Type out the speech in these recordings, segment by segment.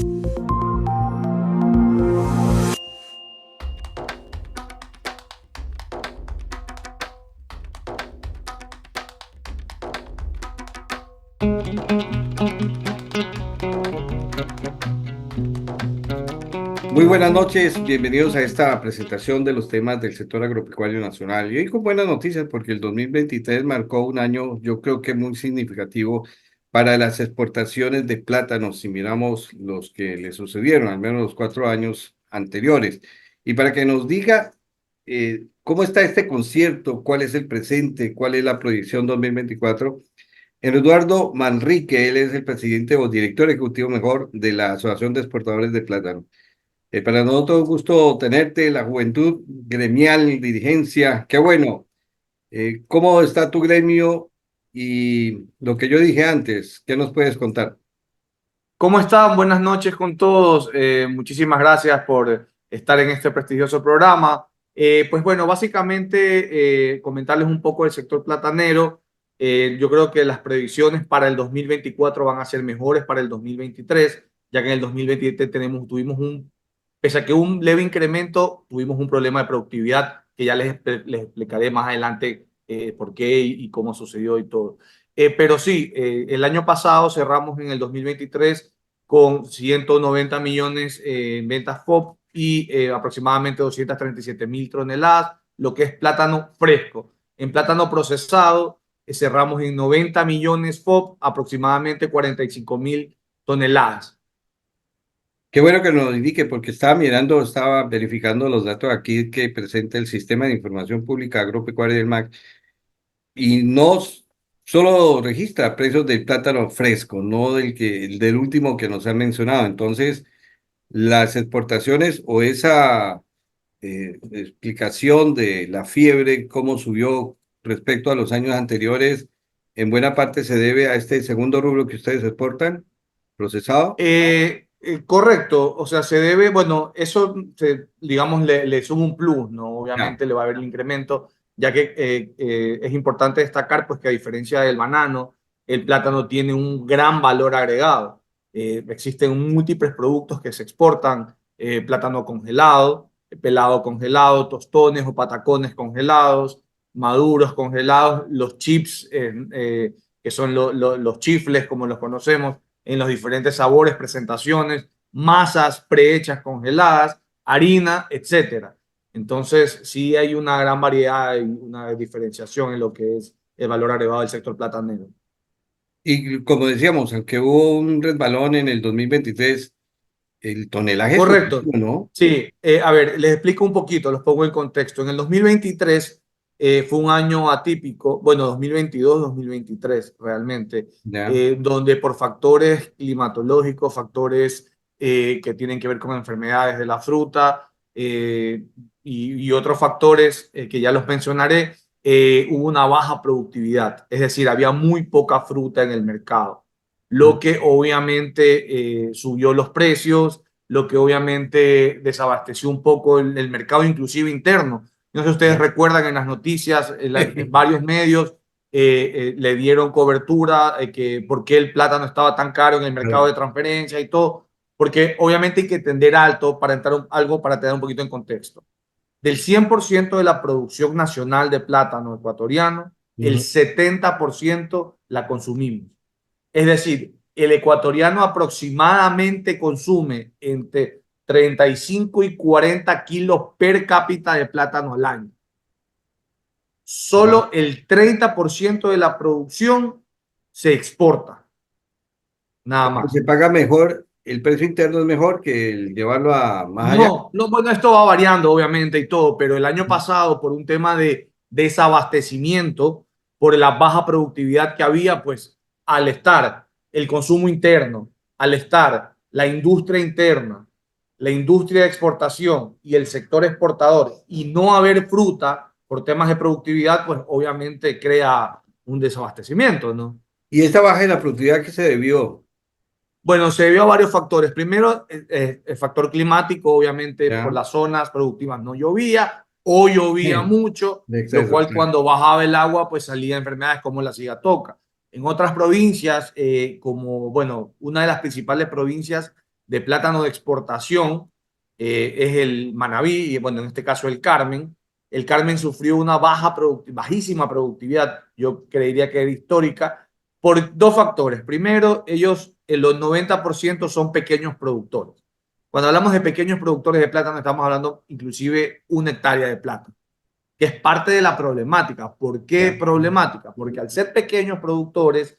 Muy buenas noches, bienvenidos a esta presentación de los temas del sector agropecuario nacional. Y hoy con buenas noticias porque el 2023 marcó un año, yo creo que muy significativo para las exportaciones de plátanos, si miramos los que le sucedieron, al menos los 4 años anteriores. Y para que nos diga cómo está este concierto, cuál es el presente, cuál es la proyección 2024, Eduardo Manrique, él es el presidente o director ejecutivo mejor de la Asociación de Exportadores de Plátano. Para nosotros, un gusto tenerte, la juventud gremial, dirigencia, qué bueno. ¿Cómo está tu gremio? Y lo que yo dije antes, ¿qué nos puedes contar? ¿Cómo están? Buenas noches con todos. Muchísimas gracias por estar en este prestigioso programa. Pues bueno, básicamente comentarles un poco del sector platanero. Yo creo que las predicciones para el 2024 van a ser mejores para el 2023, ya que en el 2023 pese a que un leve incremento, tuvimos un problema de productividad que ya les explicaré más adelante por qué y cómo sucedió y todo. Pero sí, el año pasado cerramos en el 2023 con 190 millones en ventas FOB y aproximadamente 237.000 toneladas, lo que es plátano fresco. En plátano procesado cerramos en 90 millones FOB, aproximadamente 45.000 toneladas. Qué bueno que nos indique, porque estaba mirando, estaba verificando los datos aquí que presenta el Sistema de Información Pública Agropecuaria del MAC y solo registra precios del plátano fresco, no el del último que nos han mencionado. Entonces, las exportaciones o esa explicación de la fiebre, cómo subió respecto a los años anteriores, en buena parte se debe a este segundo rubro que ustedes exportan, procesado. Correcto, o sea, se debe, bueno, eso, digamos, le suma un plus, ¿no? Ya. Obviamente le va a haber el incremento, ya que es importante destacar, pues, que a diferencia del banano, el plátano tiene un gran valor agregado. Existen múltiples productos que se exportan, plátano congelado, pelado congelado, tostones o patacones congelados, maduros congelados, los chips, que son los chifles, como los conocemos en los diferentes sabores, presentaciones, masas prehechas congeladas, harina, etcétera. Entonces, sí hay una gran variedad y una diferenciación en lo que es el valor agregado del sector platanero. Y como decíamos, aunque hubo un resbalón en el 2023, el tonelaje subió, Correcto. ¿no? Sí, a ver, les explico un poquito, los pongo en contexto. En el 2023 fue un año atípico, bueno, 2022-2023 realmente, Ya. donde por factores climatológicos, factores que tienen que ver con enfermedades de la fruta y otros factores que ya los mencionaré, hubo una baja productividad, es decir, había muy poca fruta en el mercado, lo que obviamente subió los precios, lo que obviamente desabasteció un poco el mercado, inclusive interno. No sé si ustedes Ya. recuerdan en las noticias, en varios medios le dieron cobertura que por qué el plátano estaba tan caro en el mercado Claro. de transferencia y todo, porque obviamente hay que tender alto para entrar algo para tener un poquito en contexto. Del 100% de la producción nacional de plátano ecuatoriano, el Ujú. 70% la consumimos. Es decir, el ecuatoriano aproximadamente consume entre 35 y 40 kilos per cápita de plátano al año. Wow. Solo el 30% de la producción se exporta, nada Se más. paga mejor, el precio interno es mejor que el llevarlo a más allá. No, no, bueno, esto va variando obviamente y todo, pero el año pasado por un tema de desabastecimiento, por la baja productividad que había, pues al estar el consumo interno, al estar la industria interna, la industria de exportación y el sector exportador y no haber fruta por temas de productividad, pues obviamente crea un desabastecimiento, ¿no? Y esta baja en la productividad que se debió, Bueno, se debió a varios factores. Primero, el factor climático, obviamente, por ¿ya? las zonas productivas no llovía o llovía mucho, De lo exceso, cual claro. cuando bajaba el agua, pues salían enfermedades como la cigatoca. En otras provincias, como, bueno, una de las principales provincias de plátano de exportación es el Manabí, y bueno, en este caso el Carmen. El Carmen sufrió una bajísima productividad, yo creería que era histórica, por dos factores. Primero, ellos, los 90% son pequeños productores. Cuando hablamos de pequeños productores de plátano, estamos hablando inclusive 1 hectárea de plátano, que es parte de la problemática. ¿Por qué Ya. problemática? Porque al ser pequeños productores,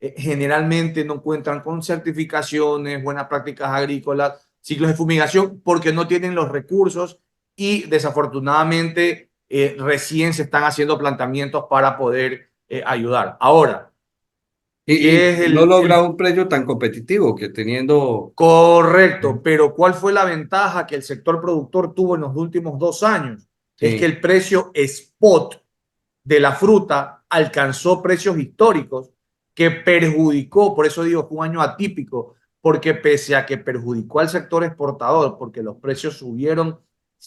generalmente no cuentan con certificaciones, buenas prácticas agrícolas, ciclos de fumigación, porque no tienen los recursos y desafortunadamente recién se están haciendo planteamientos para poder ayudar. Ahora, ¿qué Y es no logra un precio tan competitivo que teniendo... correcto, pero ¿cuál fue la ventaja que el sector productor tuvo en los últimos 2 años? Es que Sí. el precio spot de la fruta alcanzó precios históricos que perjudicó, por eso digo, fue un año atípico, porque pese a que perjudicó al sector exportador, porque los precios subieron,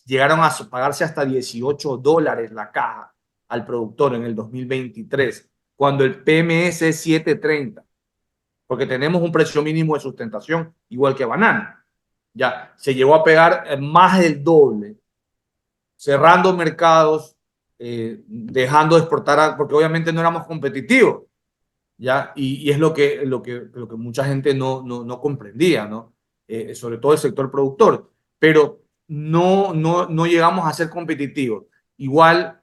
llegaron a pagarse hasta $18 la caja al productor en el 2023, cuando el PMS es 730, porque tenemos un precio mínimo de sustentación igual que banana. Ya se llegó a pegar más del doble, cerrando mercados, dejando de exportar, porque obviamente no éramos competitivos, ¿ya? Y es lo que mucha gente no comprendía, ¿no? Sobre todo el sector productor, pero no llegamos a ser competitivos. Igual,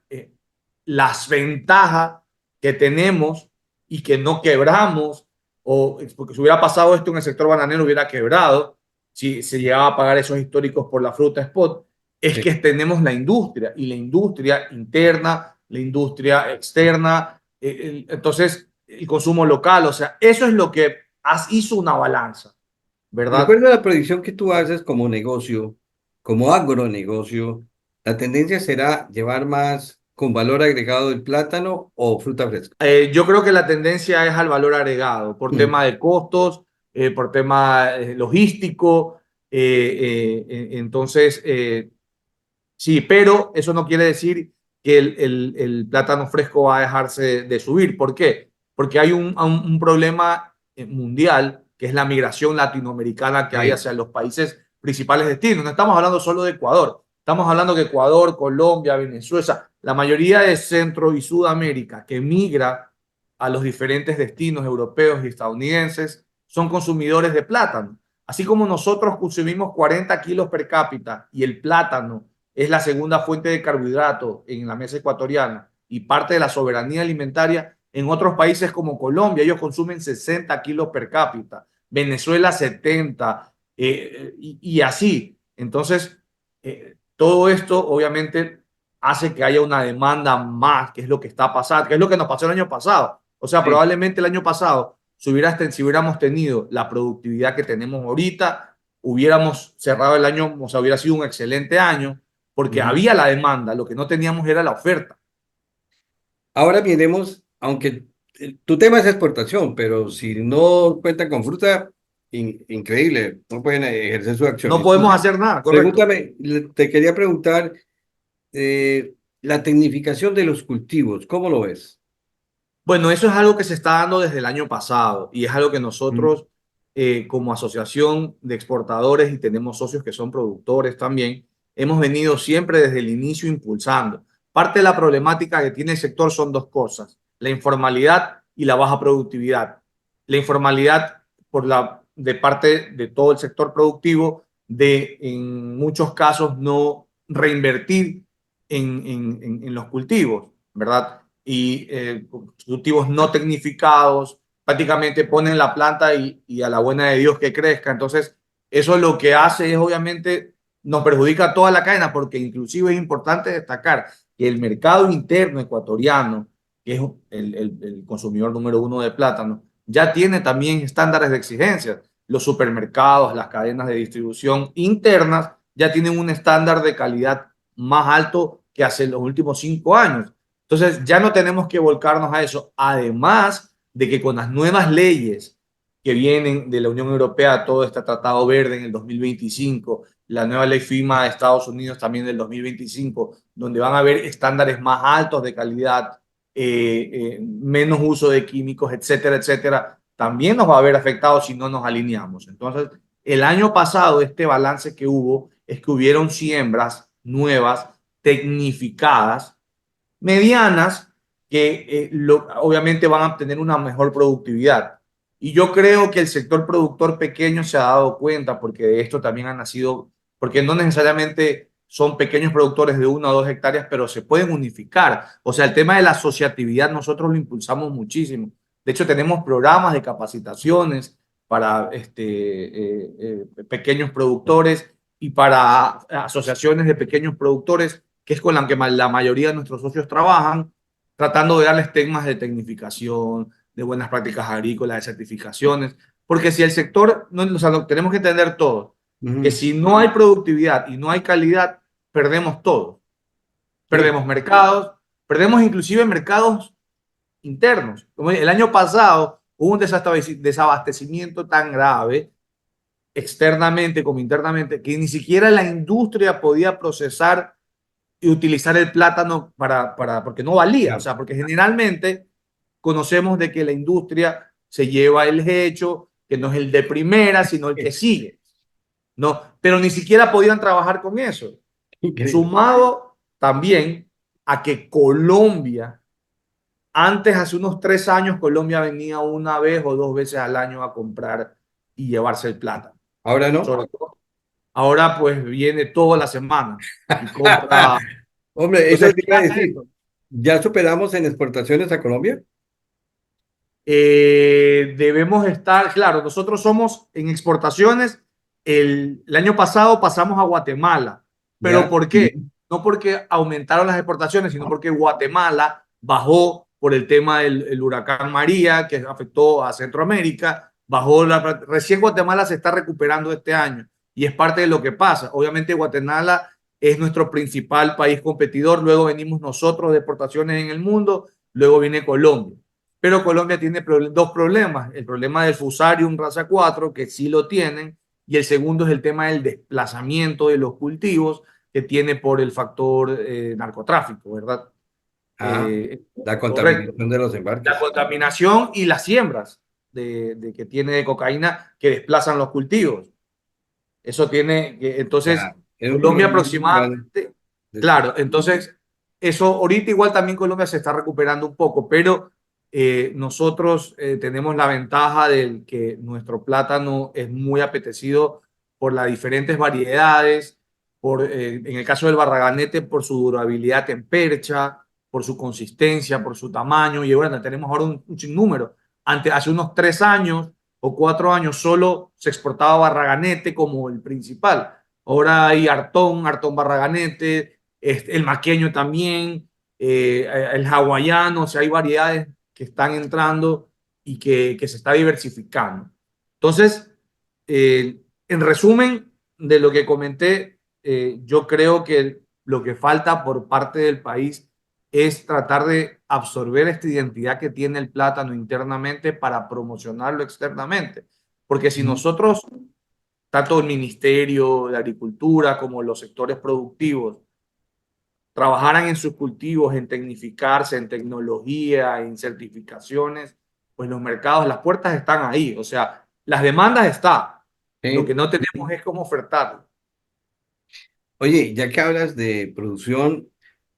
las ventajas que tenemos y que no quebramos, o porque si hubiera pasado esto en el sector bananero hubiera quebrado, si se llegaba a pagar esos históricos por la fruta spot, es Sí. que tenemos la industria y la industria interna, la industria externa, entonces el consumo local, o sea, eso es lo que hizo una balanza, De ¿verdad? acuerdo a la predicción que tú haces como negocio, como agronegocio, la tendencia será llevar más con valor agregado el plátano o fruta fresca. Yo creo que la tendencia es al valor agregado, por Mm. tema de costos, por tema logístico, entonces, sí, pero eso no quiere decir que el plátano fresco va a dejarse de subir. ¿Por qué? Porque hay un problema mundial, que es la migración latinoamericana que hay Sí. hacia los países principales destinos. No estamos hablando solo de Ecuador, estamos hablando de Ecuador, Colombia, Venezuela, la mayoría de Centro y Sudamérica que migra a los diferentes destinos europeos y estadounidenses son consumidores de plátano. Así como nosotros consumimos 40 kilos per cápita y el plátano es la segunda fuente de carbohidratos en la mesa ecuatoriana y parte de la soberanía alimentaria, en otros países como Colombia ellos consumen 60 kilos per cápita, Venezuela 70, y así. Entonces, todo esto obviamente hace que haya una demanda más, que es lo que está pasando, que es lo que nos pasó el año pasado. O sea, Sí. probablemente el año pasado, si hubiéramos tenido la productividad que tenemos ahorita, hubiéramos cerrado el año, o sea, hubiera sido un excelente año, porque Ujú. había la demanda, lo que no teníamos era la oferta. Ahora miremos, aunque tu tema es exportación, pero si no cuentan con fruta, increíble, no pueden ejercer su acción. No podemos Entonces, hacer nada, correcto. pregúntame, te quería preguntar, la tecnificación de los cultivos, ¿cómo lo ves? Bueno, eso es algo que se está dando desde el año pasado y es algo que Mm. nosotros, como asociación de exportadores y tenemos socios que son productores también, hemos venido siempre desde el inicio impulsando. Parte de la problemática que tiene el sector son dos cosas: la informalidad y la baja productividad. La informalidad de parte de todo el sector productivo, de en muchos casos no reinvertir en los cultivos, ¿verdad? Y cultivos no tecnificados, prácticamente ponen la planta y a la buena de Dios que crezca. Entonces, eso lo que hace es obviamente nos perjudica a toda la cadena, porque inclusive es importante destacar que el mercado interno ecuatoriano, que es el consumidor número uno de plátano, ya tiene también estándares de exigencia. Los supermercados, las cadenas de distribución internas ya tienen un estándar de calidad más alto que hace los últimos 5 años. Entonces, ya no tenemos que volcarnos a eso. Además de que con las nuevas leyes que vienen de la Unión Europea, todo este tratado verde en el 2025, la nueva ley FIMA de Estados Unidos también del 2025, donde van a haber estándares más altos de calidad, menos uso de químicos, etcétera, etcétera, también nos va a haber afectado si no nos alineamos. Entonces, El año pasado, este balance que hubo es que hubieron siembras nuevas, tecnificadas, medianas, que obviamente van a tener una mejor productividad. Y yo creo que el sector productor pequeño se ha dado cuenta, porque de esto también han nacido, porque no necesariamente son pequeños productores de 1 o 2 hectáreas, pero se pueden unificar. O sea, el tema de la asociatividad nosotros lo impulsamos muchísimo. De hecho, tenemos programas de capacitaciones para pequeños productores y para asociaciones de pequeños productores, que es con la que la mayoría de nuestros socios trabajan, tratando de darles temas de tecnificación, de buenas prácticas agrícolas, de certificaciones, porque si el sector, no, o sea, tenemos que entender todo, que Ujú. si no hay productividad y no hay calidad, perdemos todo. Sí. Perdemos mercados, perdemos inclusive mercados internos. Como el año pasado hubo un desabastecimiento tan grave externamente como internamente, que ni siquiera la industria podía procesar y utilizar el plátano porque no valía, o Claro. sea, porque generalmente conocemos de que la industria se lleva el hecho, que no es el de primera, sino el que sigue, ¿no? Pero ni siquiera podían trabajar con eso. Increíble. Sumado también a que Colombia, antes, hace unos 3 años, Colombia venía 1 vez o 2 veces al año a comprar y llevarse el plátano. Ahora no. Sobre todo. Ahora pues viene toda la semana y compra. Hombre, eso Entonces, te ¿qué iba a hace decir. esto? ¿Ya superamos en exportaciones a Colombia? Debemos estar, claro, nosotros somos en exportaciones, el año pasado pasamos a Guatemala, pero Ya. ¿por qué? No porque aumentaron las exportaciones, sino porque Guatemala bajó por el tema del huracán María, que afectó a Centroamérica, recién Guatemala se está recuperando este año y es parte de lo que pasa. Obviamente Guatemala es nuestro principal país competidor, luego venimos nosotros de exportaciones en el mundo, luego viene Colombia. Pero Colombia tiene dos problemas. El problema del Fusarium raza 4, que sí lo tienen, y el segundo es el tema del desplazamiento de los cultivos que tiene por el factor narcotráfico, ¿verdad? Ah, la Correcto. contaminación de los La embarques. contaminación y las siembras que tiene de cocaína que desplazan los cultivos. Eso tiene, entonces, Ya, es un Colombia problema muy grande. aproximadamente, claro, entonces, eso ahorita igual también Colombia se está recuperando un poco, pero nosotros tenemos la ventaja de que nuestro plátano es muy apetecido por las diferentes variedades, en el caso del barraganete, por su durabilidad en percha, por su consistencia, por su tamaño, y bueno, tenemos ahora un sinnúmero. Hace unos 3 años o 4 años solo se exportaba Barraganete como el principal. Ahora hay Artón Barraganete, el maqueño también, el hawaiano, o sea, hay variedades que están entrando y que se está diversificando. Entonces, en resumen de lo que comenté, yo creo que lo que falta por parte del país es tratar de absorber esta identidad que tiene el plátano internamente para promocionarlo externamente. Porque si Ujú. nosotros, tanto el Ministerio de Agricultura como los sectores productivos, trabajaran en sus cultivos, en tecnificarse, en tecnología, en certificaciones, pues los mercados, las puertas están ahí. O sea, las demandas están. Lo que Sí. no tenemos es cómo ofertarlo. Oye, ya que hablas de producción,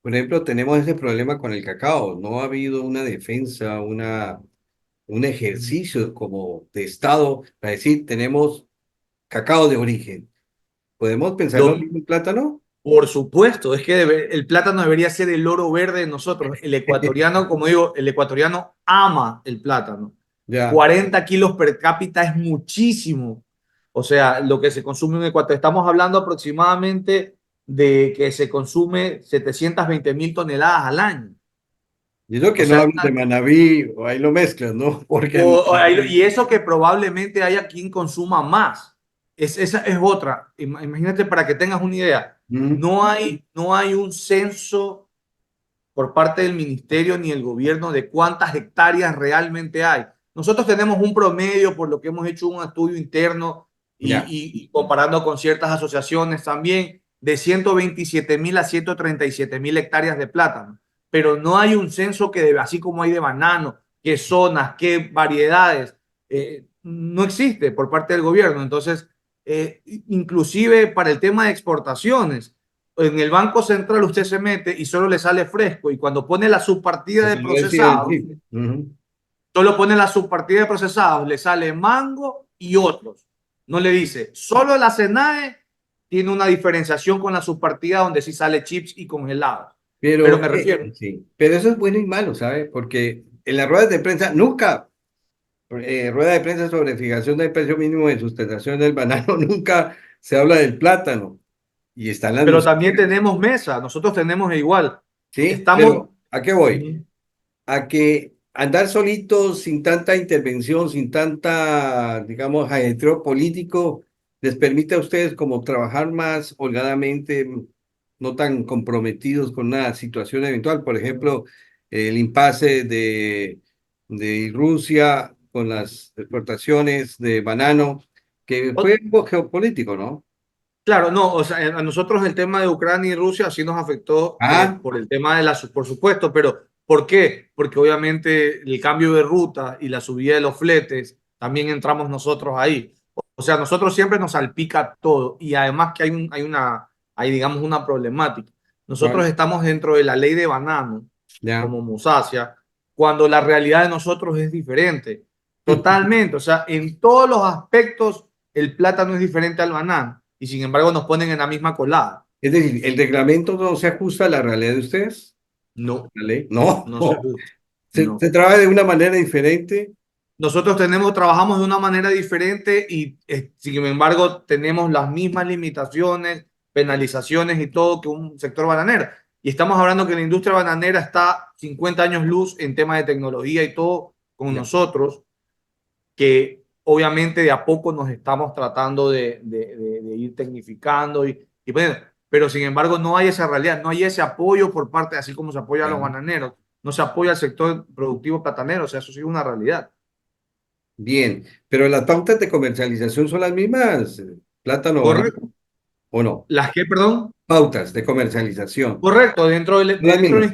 por ejemplo, tenemos ese problema con el cacao. No ha habido una defensa, un ejercicio como de Estado para decir, tenemos cacao de origen. ¿Podemos pensar lo Lo, mismo en plátano? Por supuesto, es que el plátano debería ser el oro verde de nosotros. El ecuatoriano, como digo, el ecuatoriano ama el plátano. Ya. 40 kilos per cápita es muchísimo. O sea, lo que se consume en Ecuador. Estamos hablando aproximadamente de que se consume 720.000 toneladas al año. Y eso O que no sea, hablo de Manabí, o ahí lo mezclas, ¿no? Porque y eso que probablemente haya quien consuma más. Esa es otra. Imagínate para que tengas una idea. mm, No hay un censo por parte del ministerio ni el gobierno de cuántas hectáreas realmente hay. Nosotros tenemos un promedio por lo que hemos hecho un estudio interno ya. y comparando con ciertas asociaciones también de 127.000 a 137.000 hectáreas de plátano, pero no hay un censo así como hay de banano, qué zonas, qué variedades, no existe por parte del gobierno. Entonces, inclusive para el tema de exportaciones. En el Banco Central usted se mete y solo le sale fresco y cuando pone la subpartida de Eso lo decía el procesados, sí. Ujú. solo pone la subpartida de procesados, le sale mango y otros. No le dice, solo la SENAE tiene una diferenciación con la subpartida donde sí sale chips y congelados. Pero Pero, me refiero, sí, pero eso es bueno y malo, ¿sabe? Porque en las ruedas de prensa nunca, rueda de prensa sobre fijación del precio mínimo de sustentación del banano, nunca se habla del plátano. Y están las pero también noticias, tenemos mesa, nosotros tenemos igual. ¿sí? Estamos, Pero, ¿a qué voy? uh-huh. A que andar solitos, sin tanta intervención, sin tanta, digamos, ajetreo político, les permite a ustedes como trabajar más holgadamente, no tan comprometidos con una situación eventual. Por ejemplo, el impasse de Rusia con las exportaciones de banano, que fue algo geopolítico, ¿no? Claro, no, o sea, a nosotros el tema de Ucrania y Rusia sí nos afectó Ah, por el tema de por supuesto, pero ¿por qué? Porque obviamente el cambio de ruta y la subida de los fletes, también entramos nosotros ahí. O sea, nosotros siempre nos salpica todo y además que hay digamos una problemática. Nosotros ¿cuál? estamos dentro de la ley de banano, Ya. como Musacia, cuando la realidad de nosotros es diferente, totalmente. O sea, en todos los aspectos el plátano es diferente al banano y sin embargo nos ponen en la misma colada. Es decir, ¿el reglamento no se ajusta a la realidad de ustedes? No, ¿La ley? No, no se ajusta. se No. trabaja de una manera diferente. Nosotros trabajamos de una manera diferente y sin embargo tenemos las mismas limitaciones, penalizaciones y todo que un sector bananero. Y estamos hablando que la industria bananera está 50 años luz en tema de tecnología y todo con Ya. nosotros, que obviamente de a poco nos estamos tratando de ir tecnificando y bueno, pero sin embargo no hay esa realidad, no hay ese apoyo por parte, así como se apoya a los Ya. bananeros, no se apoya al sector productivo platanero, o sea, eso sí es una realidad. Bien, pero las pautas de comercialización son las mismas, plátano, Correcto. banano, ¿o no? ¿Las que, perdón? Pautas de comercialización, Correcto, son las mismas.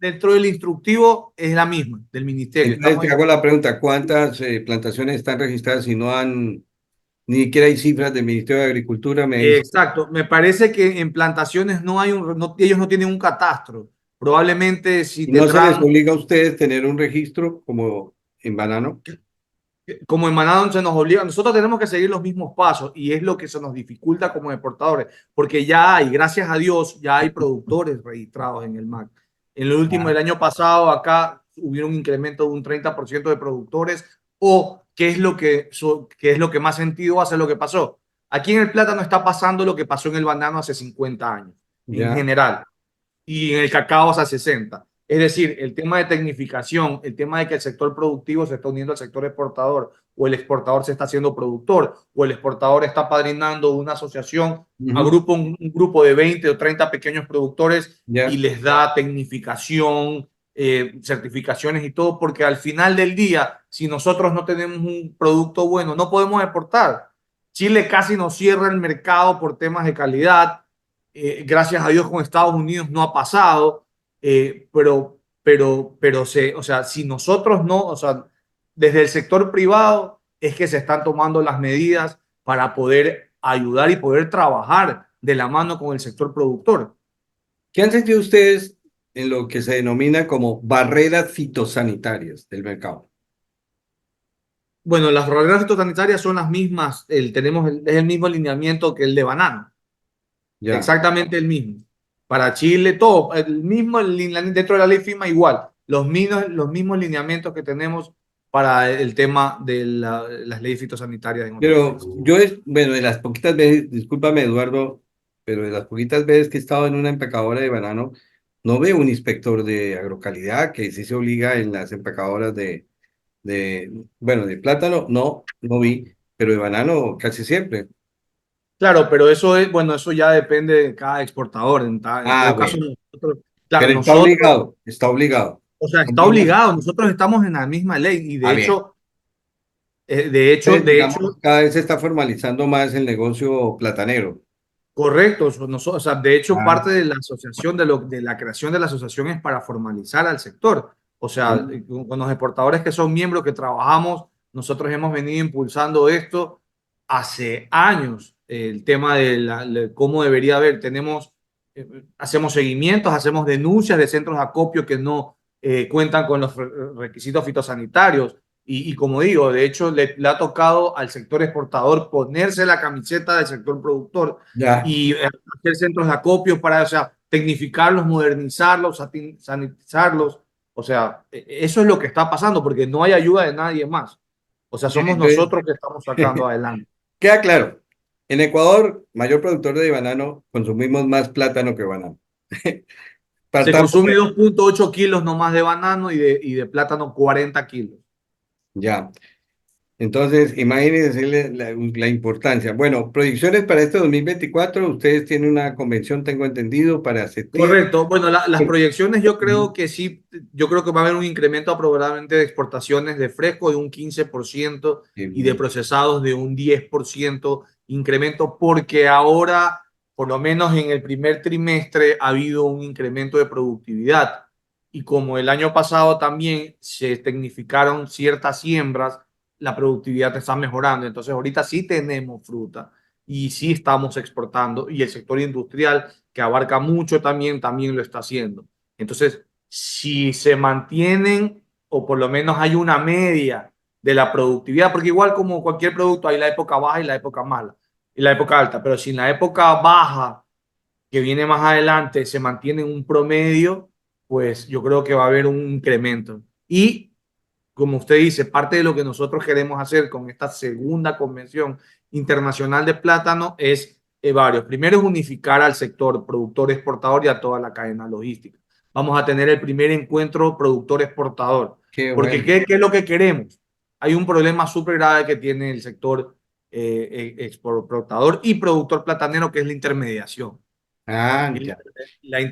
dentro del instructivo es la misma, del ministerio. Entonces Estamos te en, hago la pregunta, ¿cuántas plantaciones están registradas y no han, ni siquiera hay cifras del Ministerio de Agricultura? Me dice, exacto, me parece que en plantaciones no hay ellos no tienen un catastro. Probablemente si ¿y no se les tendrán. obliga a ustedes tener un registro como en banano? Como en Manado se nos obliga, nosotros tenemos que seguir los mismos pasos y es lo que se nos dificulta como exportadores, porque ya hay, gracias a Dios, ya hay productores registrados en el MAC. En el último, Ah, el año pasado, acá hubo un incremento de un 30% de productores, o qué es lo que más sentido hace lo que pasó. Aquí en el plátano está pasando lo que pasó en el banano hace 50 años, en ya. general y en el cacao hasta 60. Es decir, el tema de tecnificación, el tema de que el sector productivo se está uniendo al sector exportador, o el exportador se está haciendo productor, o el exportador está padrinando una asociación, Ujú. agrupa un grupo de 20 o 30 pequeños productores y Ya. les da tecnificación, certificaciones y todo, porque al final del día, si nosotros no tenemos un producto bueno, no podemos exportar. Chile casi nos cierra el mercado por temas de calidad. Gracias a Dios con Estados Unidos no ha pasado, o sea, si nosotros no, o sea, desde el sector privado es que se están tomando las medidas para poder ayudar y poder trabajar de la mano con el sector productor. ¿Qué han sentido ustedes en lo que se denomina como barreras fitosanitarias del mercado? Bueno, las reglas fitosanitarias son las mismas, es el mismo alineamiento que el de banano, Ya, exactamente el mismo. Para Chile, todo, el mismo dentro de la ley FIMA igual, los mismos lineamientos que tenemos para el tema de las leyes fitosanitarias en otros pero países. yo es, bueno, de las poquitas veces, discúlpame Eduardo, pero de las poquitas veces que he estado en una empacadora de banano, no veo un inspector de agrocalidad que sí se obliga en las empacadoras bueno, de plátano, no, no vi, pero de banano casi siempre. Claro, pero eso es, bueno, eso ya depende de cada exportador. En Ah, todo caso, bueno, nosotros, claro, pero está nosotros, obligado, está obligado. o sea, está Obliga. obligado, nosotros estamos en la misma ley y Ah, bien. Entonces, de hecho, digamos, cada vez se está formalizando más el negocio platanero. correcto, o sea, de hecho, Ah, parte de la asociación, de la creación de la asociación es para formalizar al sector. O sea, mm, con los exportadores que son miembros, que trabajamos, nosotros hemos venido impulsando esto hace años el tema de cómo debería haber. Hacemos seguimientos, hacemos denuncias de centros de acopio que no cuentan con los requisitos fitosanitarios. Y como digo, de hecho, le ha tocado al sector exportador ponerse la camiseta del sector productor Ya. y hacer centros de acopio para, o sea, tecnificarlos, modernizarlos, sanitizarlos. O sea, eso es lo que está pasando porque no hay ayuda de nadie más. O sea, Bien, somos entonces, nosotros que estamos sacando adelante. queda claro. En Ecuador, mayor productor de banano, consumimos más plátano que banano. Se Partamos consume de- 2,8 kilos nomás de banano y de plátano 40 kilos. ya. Entonces, imagínense la importancia. Bueno, proyecciones para este 2024. Ustedes tienen una convención, tengo entendido, para septiembre. Correcto. Bueno, las proyecciones yo creo Ujú. que sí, yo creo que va a haber un incremento probablemente de exportaciones de fresco de un 15% Qué y de bien. procesados de un 10% incremento porque ahora, por lo menos en el primer trimestre, ha habido un incremento de productividad. Y como el año pasado también se tecnificaron ciertas siembras, la productividad está mejorando. Entonces ahorita sí tenemos fruta y sí estamos exportando y el sector industrial que abarca mucho también lo está haciendo. Entonces, si se mantienen o por lo menos hay una media de la productividad, porque igual como cualquier producto hay la época baja y la época mala y la época alta, pero si en la época baja que viene más adelante se mantiene en un promedio, pues yo creo que va a haber un incremento. Y como usted dice, parte de lo que nosotros queremos hacer con esta segunda convención internacional de plátano es varios. Primero es unificar al sector productor exportador y a toda la cadena logística. Vamos a tener el primer encuentro productor exportador. Qué Porque bueno. ¿qué es lo que queremos? Hay un problema súper grave que tiene el sector exportador y productor platanero, que es la intermediación. Ah, ya.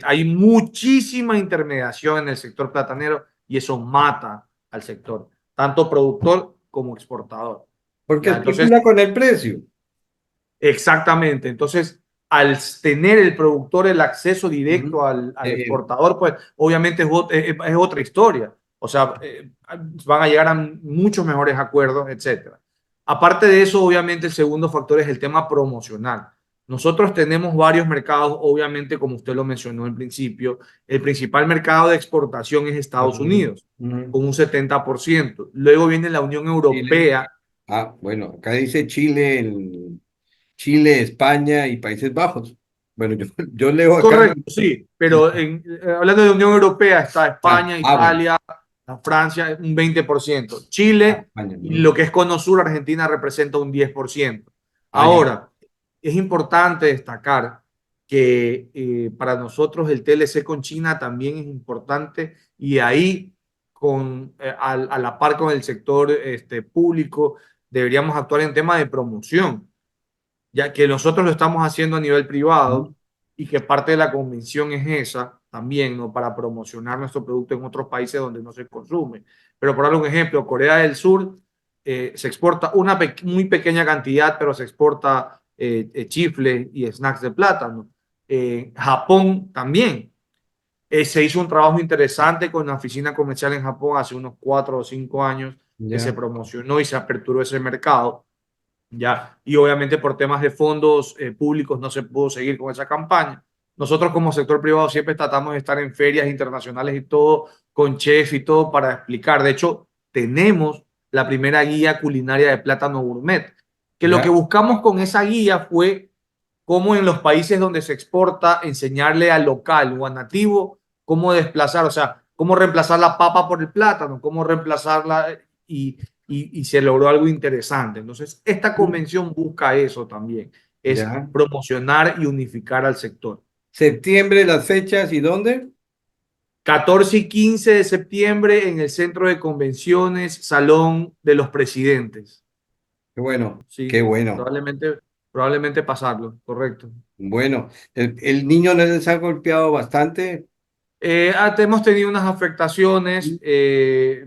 Hay muchísima intermediación en el sector platanero y eso mata al sector, tanto productor como exportador. Porque ¿Ya? Entonces, especula con el precio. exactamente. Entonces, al tener el productor el acceso Ujú. directo al Eh, exportador, pues obviamente es otra historia. O sea, van a llegar a muchos mejores acuerdos, etcétera. Aparte de eso, obviamente el segundo factor es el tema promocional. Nosotros tenemos varios mercados, obviamente, como usted lo mencionó al principio, el principal mercado de exportación es Estados Unidos, ujú. con un 70%. Luego viene la Unión Chile. Europea. Ah, bueno, acá dice Chile, Chile, España y Países Bajos. Bueno, yo leo acá. Correcto, sí, pero hablando de Unión Europea está España, Bueno. Italia, Francia, un 20%. Ah, Chile España. y lo que es Cono Sur, Argentina representa un 10%. Ah, ya. Ahora, es importante destacar que para nosotros el TLC con China también es importante y ahí a la par con el sector público deberíamos actuar en tema de promoción ya que nosotros lo estamos haciendo a nivel Ujú. privado y que parte de la convención es esa también, ¿no? Para promocionar nuestro producto en otros países donde no se consume. Pero por darle un ejemplo, Corea del Sur se exporta una muy pequeña cantidad, pero se exporta chifles y snacks de plátano. Japón también. Se hizo un trabajo interesante con la oficina comercial en Japón hace unos 4 o 5 años que se Ya. promocionó y se aperturó ese mercado ya, y obviamente por temas de fondos públicos no se pudo seguir con esa campaña. Nosotros como sector privado siempre tratamos de estar en ferias internacionales y todo, con chef y todo para explicar. De hecho, tenemos la primera guía culinaria de plátano gourmet, que lo que Ya. buscamos con esa guía fue cómo en los países donde se exporta enseñarle al local o al nativo cómo desplazar, o sea, cómo reemplazar la papa por el plátano, cómo reemplazarla y se logró algo interesante. Entonces, esta convención busca eso también, es Ya. promocionar y unificar al sector. Septiembre, las fechas y dónde. 14 y 15 de septiembre en el Centro de Convenciones, Salón de los Presidentes. Qué bueno, qué Sí, bueno. probablemente pasarlo, correcto. Bueno, el niño no les ha golpeado bastante. Hemos tenido unas afectaciones,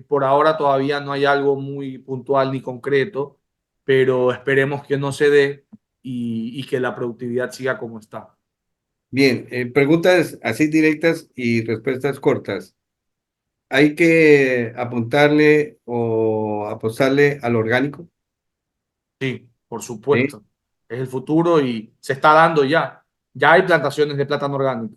por ahora todavía no hay algo muy puntual ni concreto, pero esperemos que no se dé y que la productividad siga como está. Bien, preguntas así directas y respuestas cortas. ¿Hay que apuntarle o apostarle al orgánico? Sí, por ¿sí? supuesto. Es el futuro y se está dando ya. Ya hay plantaciones de plátano orgánico.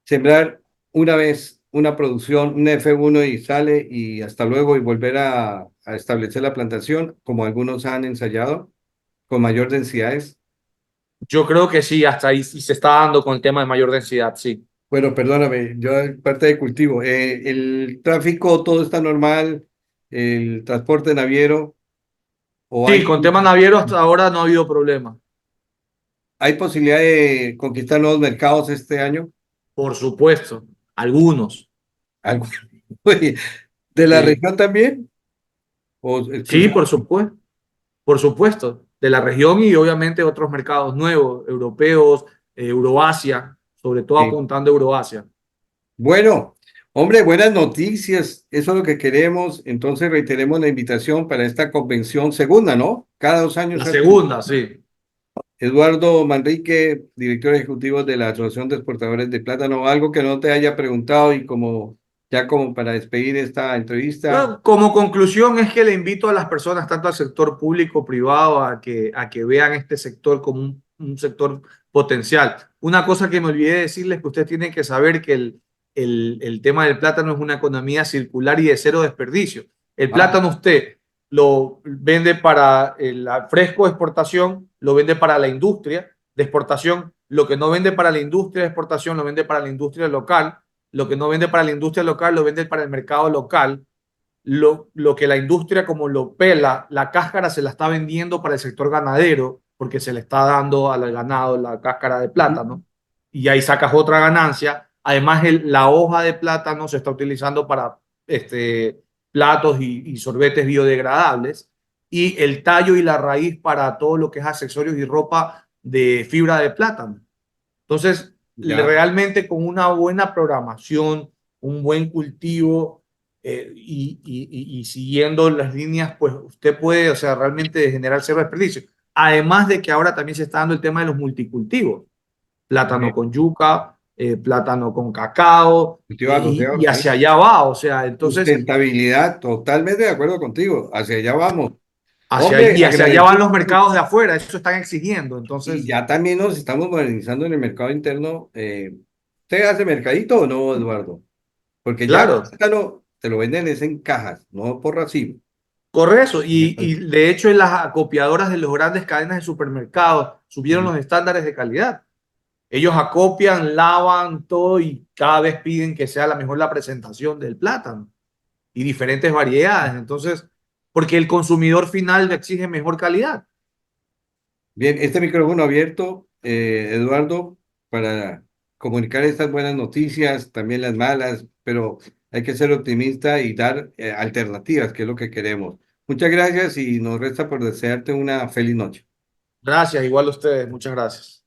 Sembrar una vez una producción, un F1 y sale y hasta luego y volver a establecer la plantación, como algunos han ensayado, con mayor densidades. Yo creo que sí, hasta ahí sí se está dando con el tema de mayor densidad, sí. Bueno, perdóname, yo parte de cultivo. El tráfico, todo está normal, el transporte naviero, o Sí, con tema naviero hasta ahora no ha habido problema. hay posibilidad de conquistar nuevos mercados este año. Por supuesto, algunos. Algo- ¿De la Sí, región también? ¿O sí, exclusivo? por supuesto, de la región y obviamente otros mercados nuevos, europeos, Euroasia, sobre todo Sí. apuntando a Euroasia. Bueno, hombre, buenas noticias. Eso es lo que queremos. Entonces reiteremos la invitación para esta convención segunda, ¿no? Cada 2 años. La segunda, sí. Eduardo Manrique, director ejecutivo de la Asociación de Exportadores de Plátano, algo que no te haya preguntado y como ya como para despedir esta entrevista. Como conclusión es que le invito a las personas, tanto al sector público, privado, a que vean este sector como un sector potencial. Una cosa que me olvidé decirles que ustedes tienen que saber que el tema del plátano es una economía circular y de cero desperdicio. El Ah, plátano usted lo vende para el fresco de exportación, lo vende para la industria de exportación, lo que no vende para la industria de exportación lo vende para la industria local, lo que no vende para la industria local lo vende para el mercado local, lo que la industria como lo pela, la cáscara se la está vendiendo para el sector ganadero, porque se le está dando al ganado la cáscara de ujú, plátano, y ahí sacas otra ganancia. Además, la hoja de plátano se está utilizando para platos y sorbetes biodegradables, y el tallo y la raíz para todo lo que es accesorios y ropa de fibra de plátano. Entonces, ya. realmente con una buena programación, un buen cultivo y siguiendo las líneas, pues usted puede, o sea, realmente generar cero desperdicio. Además de que ahora también se está dando el tema de los multicultivos, plátano eh, con yuca, plátano con cacao, Cultivo asociado, y sí. hacia allá va, o sea, entonces, Sustentabilidad, totalmente de acuerdo contigo. Hacia allá vamos. Hombre, y hacia allá van agradecido. los mercados de afuera, eso están exigiendo, Y entonces, ya también nos estamos modernizando en el mercado interno. ¿Usted hace mercadito o no, Eduardo? Porque ya el claro. plátano te lo venden es en cajas, no por recibo. Correcto, Ya y está. de hecho en las acopiadoras de las grandes cadenas de supermercados subieron Ujú. los estándares de calidad. Ellos acopian, lavan todo y cada vez piden que sea la mejor la presentación del plátano y diferentes variedades. Entonces, porque el consumidor final le exige mejor calidad. Bien, este micrófono abierto, Eduardo, para comunicar estas buenas noticias, también las malas, pero hay que ser optimista y dar alternativas, que es lo que queremos. Muchas gracias y nos resta por desearte una feliz noche. Gracias, igual a ustedes, muchas gracias.